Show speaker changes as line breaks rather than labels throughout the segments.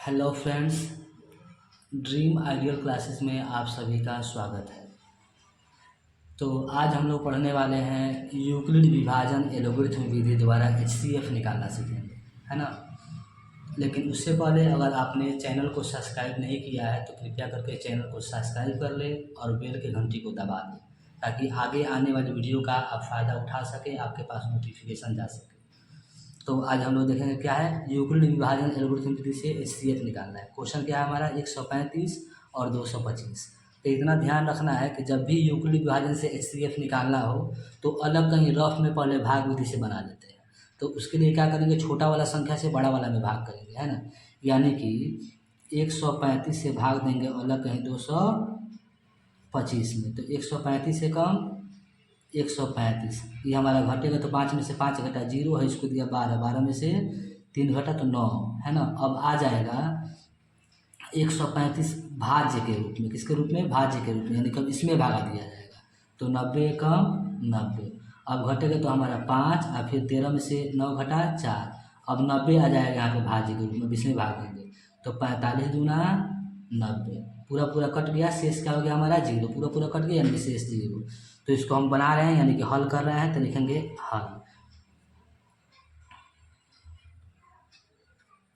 Hello friends, dream ideal classes में आप सभी का स्वागत है। तो आज हम लोग पढ़ने वाले हैं यूक्लिड विभाजन एलोगरिथम विधि द्वारा एचसीएफ निकालना सीखेंगे, है ना। लेकिन उससे पहले अगर आपने चैनल को सब्सक्राइब नहीं किया है तो कृपया करके चैनल को सब्सक्राइब कर ले और बेल के घंटी को दबा दें ताकि आगे आने वाली वीडियो का आप फ़ायदा उठा सकें, आपके पास नोटिफिकेशन जा सके। तो आज हम लोग देखेंगे क्या है यूक्लिड विभाजन एल्गोरिथम विधि से एचसीएफ निकालना है। क्वेश्चन क्या है हमारा 135 और 225। तो इतना ध्यान रखना है कि जब भी यूक्लिड विभाजन से एचसीएफ निकालना हो तो अलग कहीं रफ में पहले भाग विधि से बना लेते हैं। तो उसके लिए क्या करेंगे, छोटा वाला संख्या से बड़ा वाला में भाग करेंगे, है ना। यानी कि 135 से भाग देंगे अलग कहीं 225 में, तो 135 से कम 135, ये हमारा घटेगा तो 5 में से 5 घटा 0 है, इसको दिया 12, 12 में से 3 घटा तो 9, है ना। अब आ जाएगा 135 भाज्य के रूप में, किसके रूप में, भाज्य के रूप में, यानी कब इसमें भागा दिया जाएगा तो 90 कम 90। अब घटेगा तो हमारा 5 और फिर 13 में से 9 घटा 4, अब 90 आ जाएगा यहाँ पे भाज्य के रूप में, इसमें भाग देंगे तो 45 दूना 90, पूरा पूरा कट गया, शेष क्या हो गया हमारा 0, पूरा पूरा कट गया यानी शेष 0। तो इसको हम बना रहे हैं यानी कि हल कर रहे हैं, तो लिखेंगे हल।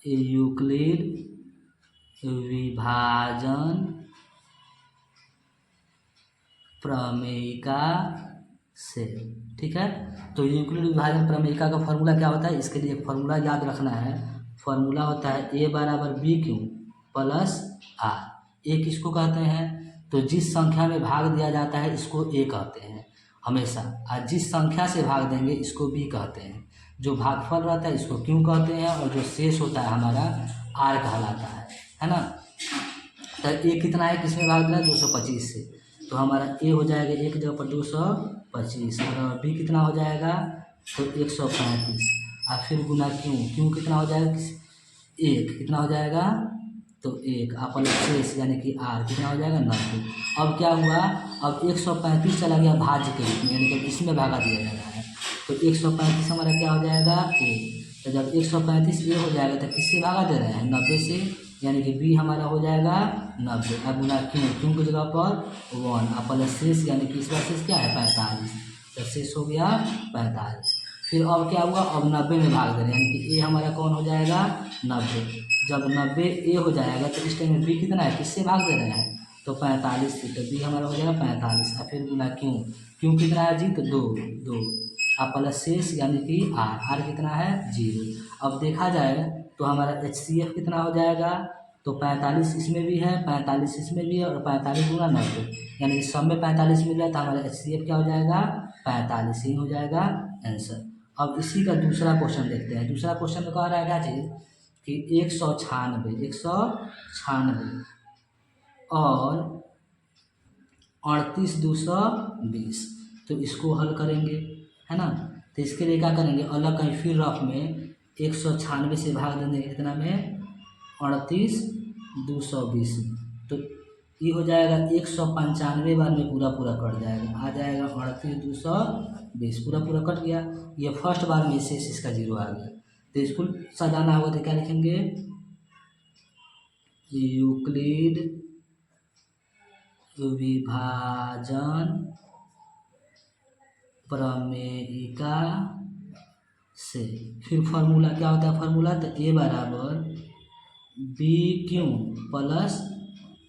यूक्लिड विभाजन प्रमेयिका से, ठीक है। तो यूक्लिड विभाजन प्रमेयिका का फॉर्मूला क्या होता है, इसके लिए फॉर्मूला याद रखना है। फॉर्मूला होता है ए बराबर बी क्यू प्लस आर। ए किसको कहते हैं, तो जिस संख्या में भाग दिया जाता है इसको ए कहते हैं हमेशा, और जिस संख्या से भाग देंगे इसको बी कहते हैं। जो भागफल रहता है इसको क्यू कहते हैं और जो शेष होता है हमारा आर कहलाता है ना। तो ए कितना है, किसमें भाग दिया 225 से, तो हमारा ए हो जाएगा एक जगह पर 225 और बी कितना हो जाएगा तो 135 और फिर गुना क्यू, क्यू कितना हो जाएगा एक, कितना हो जाएगा तो एक अपन शेष यानी कि आर कितना हो जाएगा 90। अब क्या हुआ, अब 135 चला गया भाज्य के रूप में यानी कि इसमें भागा दिया जा रहा है, तो 135 हमारा क्या हो जाएगा ए। तो जब 135 ए हो जाएगा तो किससे भागा दे रहे हैं 90 से, यानी कि बी हमारा हो जाएगा 90। अब गुना क्यू, क्यू की जगह पर 1 अपन शेष यानी कि इस बार शेष क्या है 45, तो शेष हो गया 45। फिर अब क्या हुआ, अब 90 में भाग दे रहे हैं यानी कि ए हमारा कौन हो जाएगा 90। जब 90 ए हो जाएगा तो इस टाइम में बी कितना है, किससे भाग दे रहे हैं तो 45 से, तो बी हमारा हो जाएगा 45 और फिर गुना क्यू, क्यू कितना है जी तो 2 और प्लस शेष यानी कि आर, आर कितना है 0। अब देखा जाए तो हमारा एचसीएफ कितना हो जाएगा, तो 45 इसमें भी है 45 इसमें भी है और 45 गुना 90 यानी कि सब में 45 मिल रहा है, तो हमारा एचसीएफ क्या हो जाएगा 45 ही हो जाएगा आंसर। अब इसी का दूसरा क्वेश्चन देखते हैं। दूसरा क्वेश्चन में कह रहा है क्या चीज़ कि 196 और 38 तो इसको हल करेंगे, है ना। तो इसके लिए क्या करेंगे, अलग कहीं फिर रफ में 196 से भाग देंगे कितना में 38 तो ये हो जाएगा 195 बार में पूरा पूरा कट जाएगा, आ जाएगा 38 पूरा पूरा कट गया। ये फर्स्ट बार में शेष इसका 0 आ गया, तो इसको सजाना होगा तो क्या लिखेंगे, यूक्लिड विभाजन प्रमेयिका से। फिर फार्मूला क्या होता है, फार्मूला तो ए बराबर बी क्यू प्लस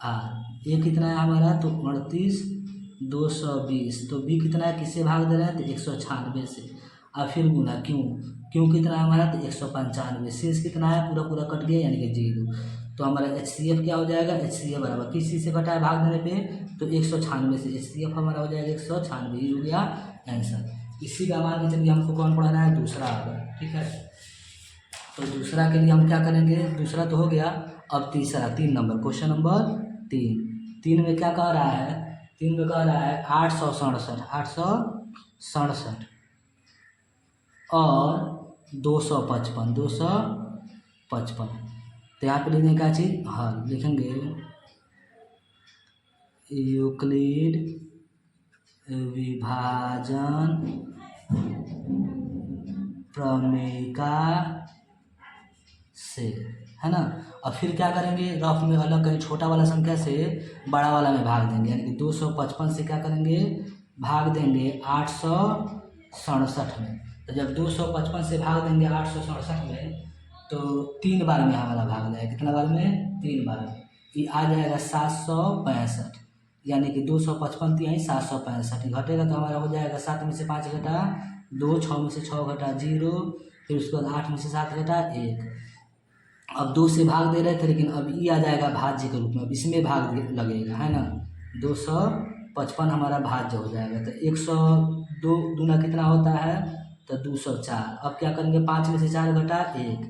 आर। ए कितना है हमारा तो 38 तो बी कितना है, किससे भाग दे रहा है तो 196 से, और फिर गुना क्यू, क्यू कितना है हमारा तो 195, शेष कितना है पूरा पूरा कट गया यानी कि 0। तो हमारा एचसीएफ क्या हो जाएगा, एचसीएफ बराबर किस चीज़ से कटा है भाग देने पे तो 196 से, एचसीएफ हमारा हो जाएगा 196, ये हो गया आंसर। इसी का मान के चलिए हमको कौन पढ़ाना है, दूसरा अगर, ठीक है। तो दूसरा के लिए हम क्या करेंगे, दूसरा तो हो गया, अब तीसरा 3 नंबर क्वेश्चन नंबर 3 में क्या कह रहा है, 3 में कह रहा है 867 और 255 तो यहाँ पे लिखने का चीज़ हल लिखेंगे, यूक्लिड विभाजन प्रमेयिका से, है ना। और फिर क्या करेंगे, रफ में अलग कहीं छोटा वाला संख्या से बड़ा वाला में भाग देंगे, यानी कि 255 से क्या करेंगे, भाग देंगे 867 में। तो जब 255 से भाग देंगे 867 में तो 3 बार में हमारा भाग जाएगा, कितना बार में, 3 बार में। ये आ जाएगा 765, यानी कि 255 3 765 घटेगा तो हमारा हो जाएगा 7 में से 5 घटा 2, 6 में से 6 घटा 0, फिर उसके बाद 8 में से 7 घटा 1। अब 2 से भाग दे रहे थे लेकिन अब ये आ जाएगा भाज्य के रूप में, अब इसमें भाग लगेगा, है ना। 255 हमारा भाज्य हो जाएगा। तो 102 दूना कितना होता है, तो 204। अब क्या करेंगे, 5 में से 4 घटा 1,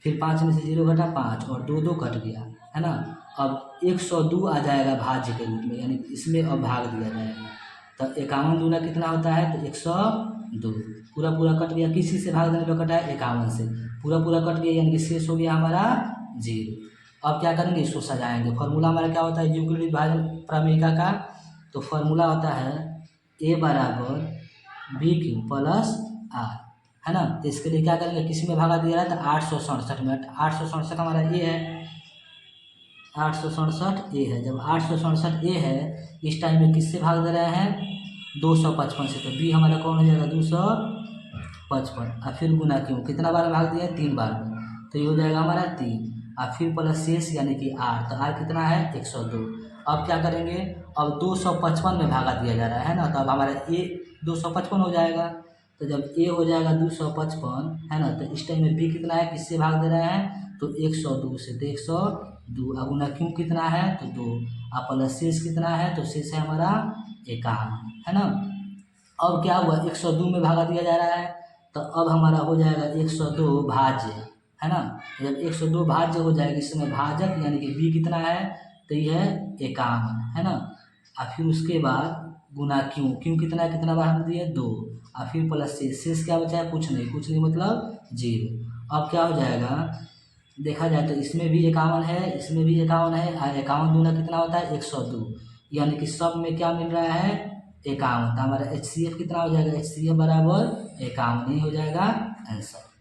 फिर 5 में से 0 घटा 5 और 2 2 कट गया, है ना। अब 102 आ जाएगा भाज्य के रूप में, यानी इसमें अब भाग दिया जाएगा। तो 51 दूना कितना होता है, तो 102। पूरा पूरा कट गया, किस चीज़ से भाग देने पर कटा है, 51 से। पूरा पूरा कट गया यानी कि शेष हो गया हमारा 0। अब क्या करेंगे, इसको सजाएंगे। फॉर्मूला हमारा क्या होता है यूक्लिड विभाजन प्रमेयिका का, तो फॉर्मूला होता है a बराबर BQ प्लस R, है ना। तो इसके लिए क्या करेंगे, किसी में भागा दिया रहा है तो 867 में, 867 हमारा a है, 867 a है। जब 867 a है, इस टाइम में किससे भाग दे रहे हैं, 255 से, तो b हमारा कौन हो जाएगा, 255। और फिर गुना क्यों, कितना बार भाग दिया है, 3 बार में, तो ये हो जाएगा हमारा 3। और फिर प्लस शेष यानी कि r, तो r कितना है, 102। अब क्या करेंगे, अब 255 में भागा दिया जा रहा है ना, तो अब हमारा a 255 हो जाएगा। तो जब a हो जाएगा 255, है ना, तो इस टाइम में b कितना है, किससे भाग दे रहे हैं, तो 102 से, तो 102। अब गुना क्यों कितना है, तो 2। अब प्लस शेष कितना है, तो शेष है हमारा 51, है ना। अब क्या हुआ, 102 में भागा दिया जा रहा है, तो अब हमारा हो जाएगा 102 भाज्य, है ना। जब 102 भाज्य हो जाएगा, इसमें भाजक यानी कि b कितना है, तो ये है 51, है ना। और फिर उसके बाद गुना क्यों, क्यों कितना बार हम दिए, 2। और फिर प्लस शेष क्या बचा है, कुछ नहीं मतलब 0। अब क्या हो जाएगा, देखा जाए तो इसमें भी 51 है, इसमें भी 51 है, और 51 दूना कितना होता है, 102, यानी कि सब में क्या मिल रहा है, 51। तो हमारा HCF कितना हो जाएगा, HCF बराबर 51 ही हो जाएगा आंसर।